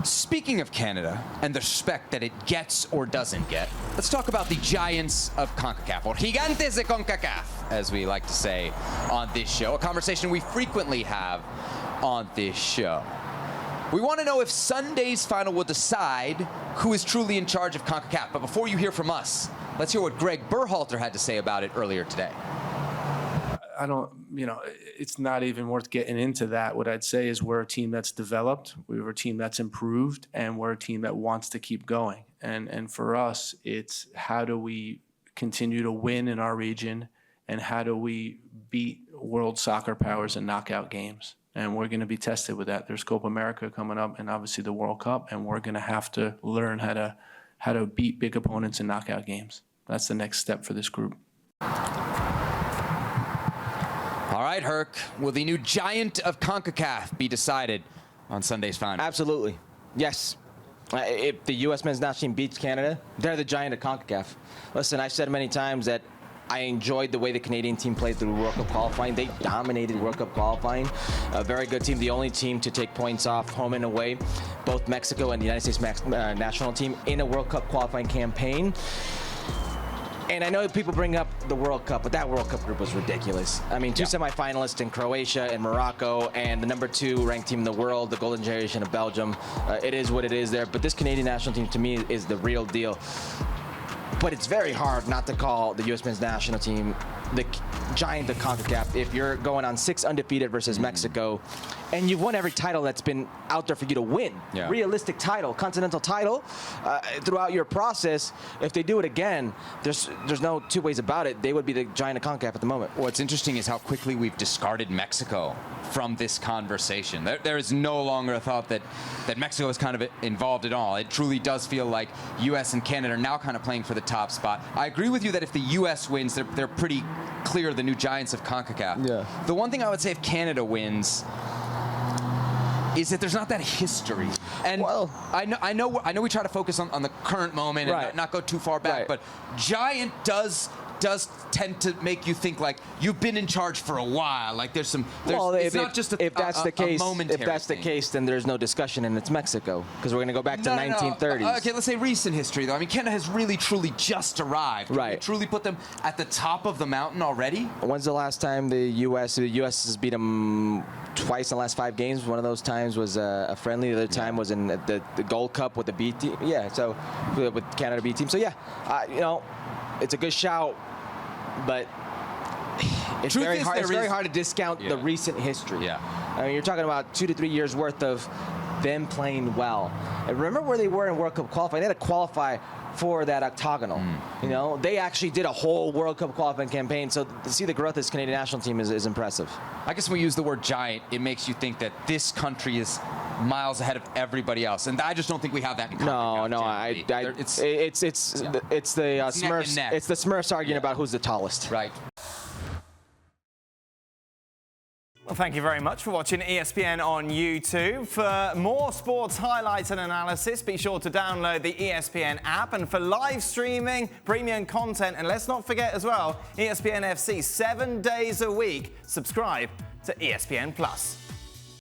Speaking of Canada and the respect that it gets or doesn't get, let's talk about the giants of CONCACAF, or gigantes de CONCACAF, as we like to say on this show, a conversation we frequently have on this show. We want to know if Sunday's final will decide who is truly in charge of CONCACAF. But before you hear from us, let's hear what Greg Berhalter had to say about it earlier today. It's not even worth getting into that. What I'd say is we're a team that's developed, we're a team that's improved, and we're a team that wants to keep going. And for us, it's how do we continue to win in our region, and how do we beat world soccer powers in knockout games? And we're going to be tested with that. There's Copa America coming up, and obviously the World Cup, and we're going to have to learn how to beat big opponents in knockout games. That's the next step for this group. All right, Herc, will the new giant of CONCACAF be decided on Sunday's final? Absolutely. Yes. If the U.S. men's national team beats Canada, they're the giant of CONCACAF. Listen, I've said many times that I enjoyed the way the Canadian team played through World Cup qualifying. They dominated World Cup qualifying. A very good team, the only team to take points off home and away, both Mexico and the United States national team in a World Cup qualifying campaign. And I know people bring up the World Cup, but that World Cup group was ridiculous. I mean, two semifinalists in Croatia and Morocco, and the number 2 ranked team in the world, the golden generation of Belgium. It is what it is there. But this Canadian national team, to me, is the real deal. But it's very hard not to call the U.S. men's national team the giant of CONCACAF if you're going on 6 undefeated versus Mexico, and you've won every title that's been out there for you to win. Yeah. Realistic title, continental title, throughout your process. If they do it again, there's no two ways about it. They would be the giant of CONCACAF at the moment. What's interesting is how quickly we've discarded Mexico from this conversation. There is no longer a thought that Mexico is kind of involved at all. It truly does feel like U.S. and Canada are now kind of playing for the top spot. I agree with you that if the U.S. wins, they're pretty clear the new giants of CONCACAF. Yeah. The one thing I would say if Canada wins is that there's not that history. And well, I know we try to focus on the current moment and not go too far back, but giant does tend to make you think like you've been in charge for a while. Like it's not just a momentary If that's the case, then there's no discussion, and it's Mexico, because we're going to go back to 1930s. Okay, let's say recent history, though. I mean, Canada has really, truly just arrived. Right. Can we truly put them at the top of the mountain already? When's the last time the U.S. has beat them twice in the last 5 games? One of those times was a friendly. The other time was in the Gold Cup with the B team. Yeah, so with Canada B team. So yeah, it's a good shout. But it's very hard to discount the recent history. Yeah. I mean, you're talking about 2 to 3 years worth of them playing well. And remember where they were in World Cup qualifying? They had to qualify for that octagonal. They actually did a whole World Cup qualifying campaign. So to see the growth of this Canadian national team is impressive. I guess when we use the word giant, it makes you think that this country is miles ahead of everybody else, and I just don't think we have that in CONCACAF. No, it's the Smurfs. It's the Smurfs arguing about who's the tallest. Right. Well, thank you very much for watching ESPN on YouTube. For more sports highlights and analysis, be sure to download the ESPN app. And for live streaming, premium content, and let's not forget as well, ESPN FC 7 days a week. Subscribe to ESPN+.